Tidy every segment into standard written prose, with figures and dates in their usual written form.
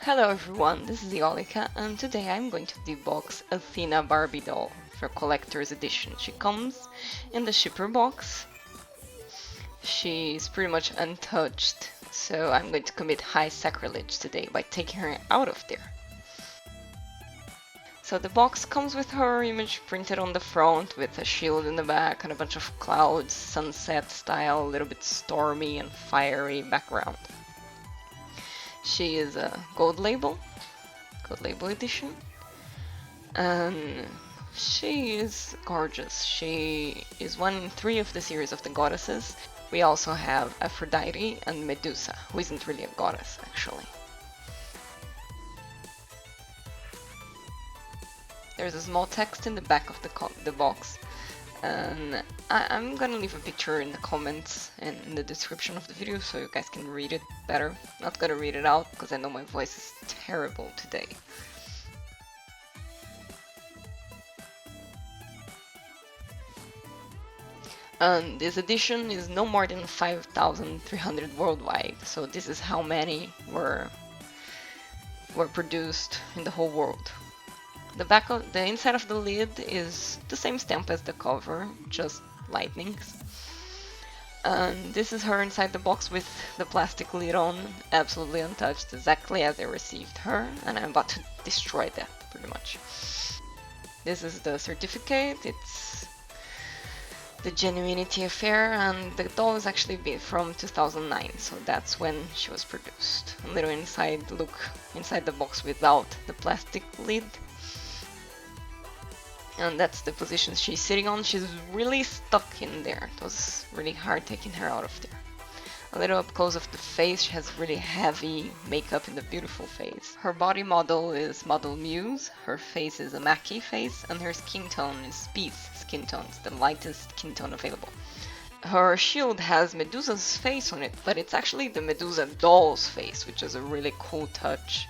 Hello everyone, this is Iolika, and today I'm going to debox Athena Barbie doll for collector's edition. She comes in the shipper box. She's pretty much untouched, so I'm going to commit high sacrilege today by taking her out of there. So the box comes with her image printed on the front with a shield in the back and a bunch of clouds, sunset style, a little bit stormy and fiery background. She is a gold label edition, and she is gorgeous. She is 1 in 3 of the series of the goddesses. We also have Aphrodite and Medusa, who isn't really a goddess actually. There's a small text in the back of the box, and I'm gonna leave a picture in the comments and in the description of the video so you guys can read it better. Not gonna read it out because I know my voice is terrible today. And this edition is no more than 5,300 worldwide, so this is how many were produced in the whole world. The inside of the lid is the same stamp as the cover, just lightnings. And this is her inside the box with the plastic lid on, absolutely untouched, exactly as I received her, and I'm about to destroy that, pretty much. This is the certificate, it's the Genuinity Affair, and the doll is actually from 2009, so that's when she was produced. A little look inside the box without the plastic lid. And that's the position she's sitting on. She's really stuck in there. It was really hard taking her out of there. A little up close of the face, she has really heavy makeup in the beautiful face. Her body model is model Muse, her face is a Mackie face, and her skin tone is Peace skin tone, it's the lightest skin tone available. Her shield has Medusa's face on it, but it's actually the Medusa doll's face, which is a really cool touch.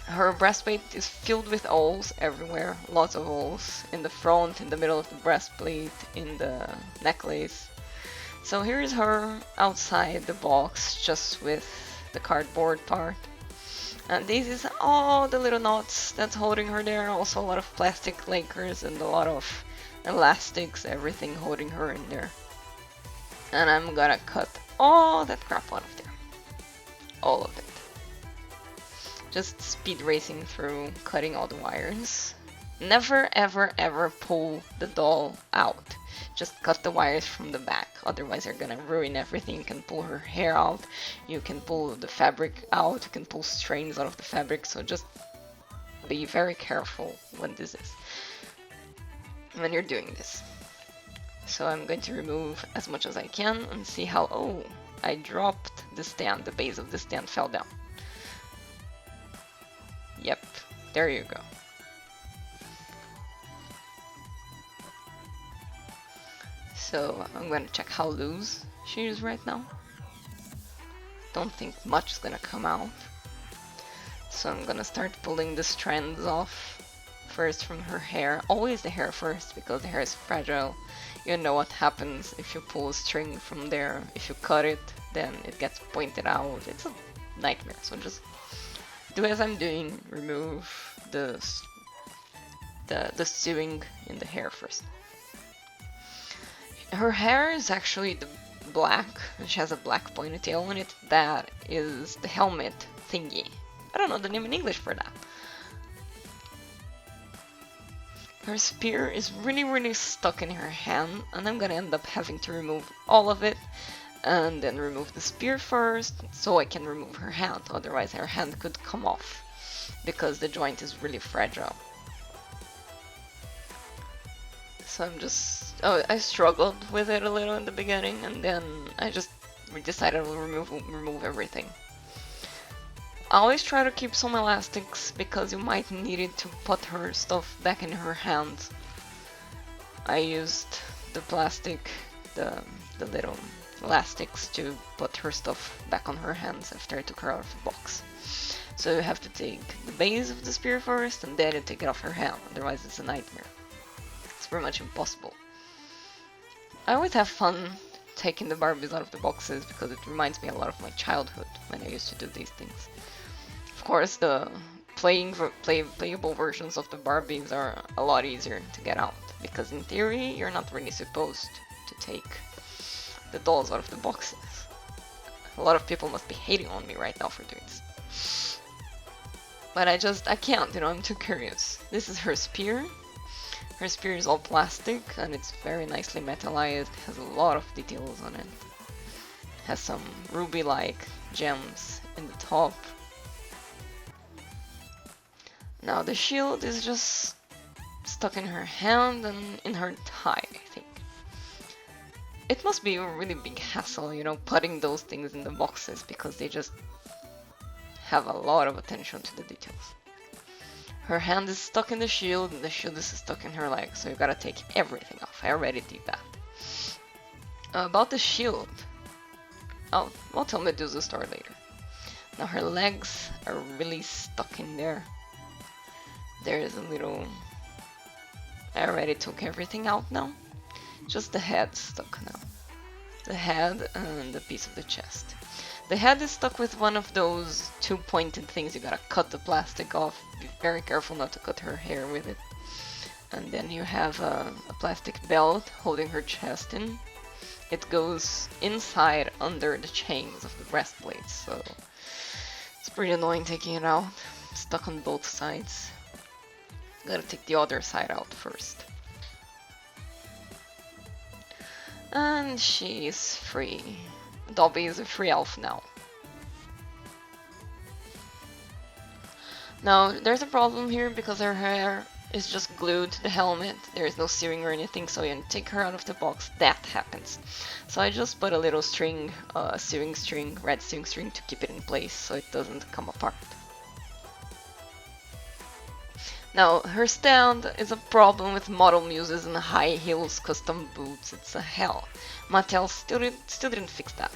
Her breastplate is filled with owls everywhere, lots of owls, in the front, in the middle of the breastplate, in the necklace. So here is her outside the box, just with the cardboard part. And this is all the little knots that's holding her there, also a lot of plastic lakers and a lot of elastics, everything holding her in there. And I'm gonna cut all that crap out of there. All of it. Just speed racing through, cutting all the wires. Never ever ever pull the doll out. Just cut the wires from the back, otherwise you're gonna ruin everything. You can pull her hair out, you can pull the fabric out, you can pull strands out of the fabric, so just be very careful when you're doing this. So I'm going to remove as much as I can and see how, oh, I dropped the stand, the base of the stand fell down. Yep, there you go. So I'm gonna check how loose she is right now. Don't think much is gonna come out. So I'm gonna start pulling the strands off. First from her hair, always the hair first because the hair is fragile. You know what happens if you pull a string from there. If you cut it, then it gets pointed out. It's a nightmare, so just do as I'm doing, remove the sewing in the hair first. Her hair is actually the black, and she has a black ponytail on it. That is the helmet thingy. I don't know the name in English for that. Her spear is really stuck in her hand, and I'm gonna end up having to remove all of it and then remove the spear first so I can remove her hand, otherwise her hand could come off because the joint is really fragile. So I struggled with it a little in the beginning, and then I just decided to remove everything. I always try to keep some elastics because you might need it to put her stuff back in her hands. I used the plastic, the little elastics to put her stuff back on her hands after I took her out of the box. So you have to take the base of the spear first, and then you take it off her hand, otherwise it's a nightmare. It's pretty much impossible. I always have fun taking the Barbies out of the boxes because it reminds me a lot of my childhood when I used to do these things. Of course, the playable versions of the Barbies are a lot easier to get out, because in theory you're not really supposed to take the dolls out of the boxes. A lot of people must be hating on me right now for doing this. But I can't, you know, I'm too curious. This is her spear. Her spear is all plastic and it's very nicely metallized, has a lot of details on it. Has some ruby-like gems in the top. Now the shield is just stuck in her hand and in her thigh, I think. It must be a really big hassle, you know, putting those things in the boxes because they just have a lot of attention to the details. Her hand is stuck in the shield and the shield is stuck in her leg, so you gotta take everything off. I already did that. About the shield, I'll tell Medusa's story later. Now her legs are really stuck in there. There's a little... I already took everything out now. Just the head stuck now. The head and the piece of the chest. The head is stuck with one of those two pointed things. You gotta cut the plastic off. Be very careful not to cut her hair with it. And then you have a plastic belt holding her chest in. It goes inside under the chains of the breastplate, so it's pretty annoying taking it out. Stuck on both sides. Gotta take the other side out first. And she's free. Dobby is a free elf now. Now, there's a problem here because her hair is just glued to the helmet. There is no sewing or anything, so when you take her out of the box, that happens. So I just put a little string, sewing string, red sewing string to keep it in place so it doesn't come apart. Now, her stand is a problem with model muses and high heels custom boots. It's a hell. Mattel still didn't fix that.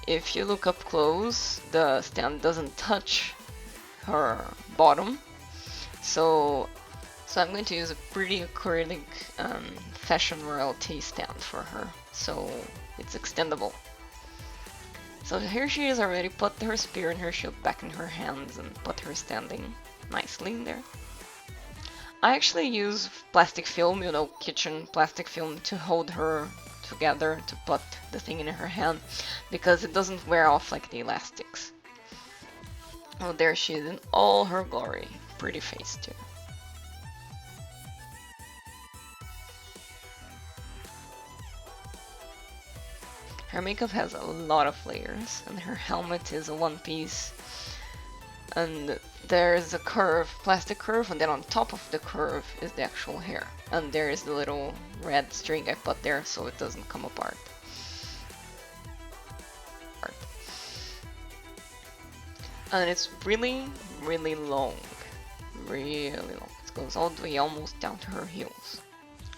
If you look up close, the stand doesn't touch her bottom. So I'm going to use a pretty acrylic fashion royalty stand for her. So it's extendable. So here she is already, put her spear and her shield back in her hands and put her standing nicely in there. I actually use plastic film, you know, kitchen plastic film, to hold her together, to put the thing in her hand, because it doesn't wear off like the elastics. Oh, there she is in all her glory. Pretty face too. Her makeup has a lot of layers, and her helmet is a one piece. And there's a curve, plastic curve, and then on top of the curve is the actual hair. And there is the little red string I put there so it doesn't come apart. And it's really, really long. Really long. It goes all the way almost down to her heels.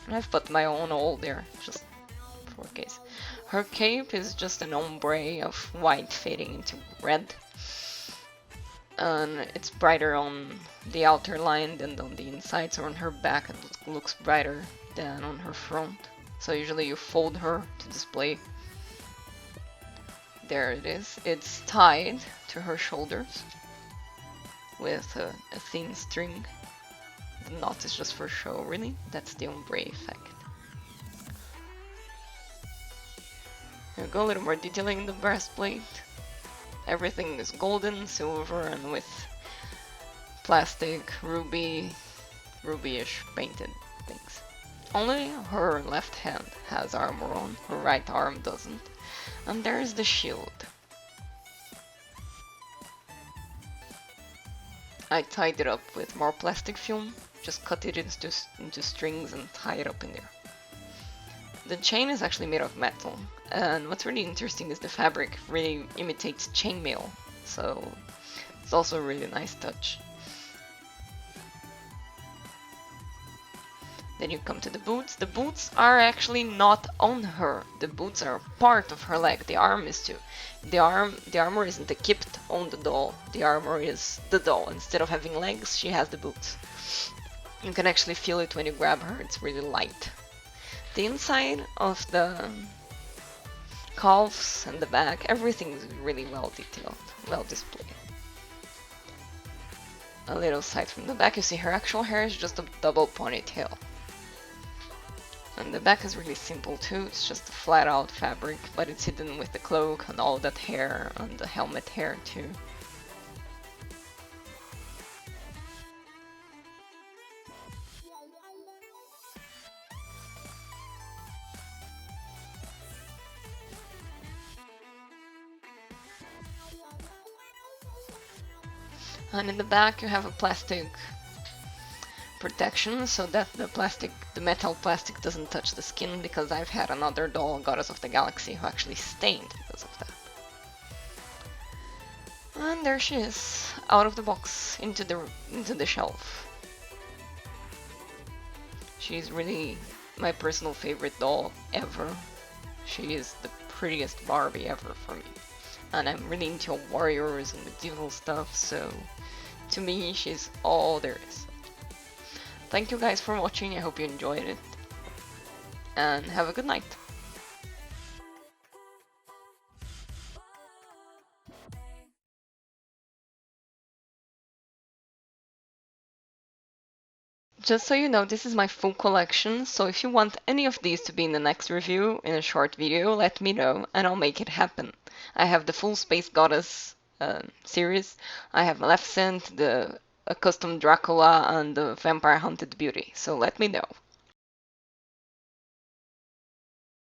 And I've put my own all there, just for case. Her cape is just an ombre of white fading into red. And it's brighter on the outer line than on the inside, so on her back it looks brighter than on her front. So usually you fold her to display. There it is. It's tied to her shoulders with a thin string. The knot is just for show, really. That's the ombre effect. Here we go, a little more detailing in the breastplate. Everything is golden, silver, and with plastic, ruby, ruby-ish painted things. Only her left hand has armor on, her right arm doesn't. And there's the shield. I tied it up with more plastic film, just cut it into strings and tie it up in there. The chain is actually made of metal, and what's really interesting is the fabric really imitates chainmail, so it's also a really nice touch. Then you come to the boots. The boots are actually not on her. The boots are part of her leg. The arm is too. The armor isn't equipped on the doll. The armor is the doll. Instead of having legs, she has the boots. You can actually feel it when you grab her. It's really light. The inside of the calves and the back, everything is really well detailed, well displayed. A little side from the back, you see her actual hair is just a double ponytail. And the back is really simple too, it's just a flat out fabric, but it's hidden with the cloak and all that hair and the helmet hair too. And in the back you have a plastic protection so that the metal plastic doesn't touch the skin, because I've had another doll, Goddess of the Galaxy, who actually stained because of that. And there she is, out of the box, into the shelf. She's really my personal favorite doll ever. She is the prettiest Barbie ever for me. And I'm really into warriors and medieval stuff, so to me she's all there is. Thank you guys for watching, I hope you enjoyed it, and have a good night. Just so you know, this is my full collection, so if you want any of these to be in the next review, in a short video, let me know, and I'll make it happen. I have the full Space Goddess series, I have Maleficent, the custom Dracula, and the Vampire Hunted Beauty, so let me know.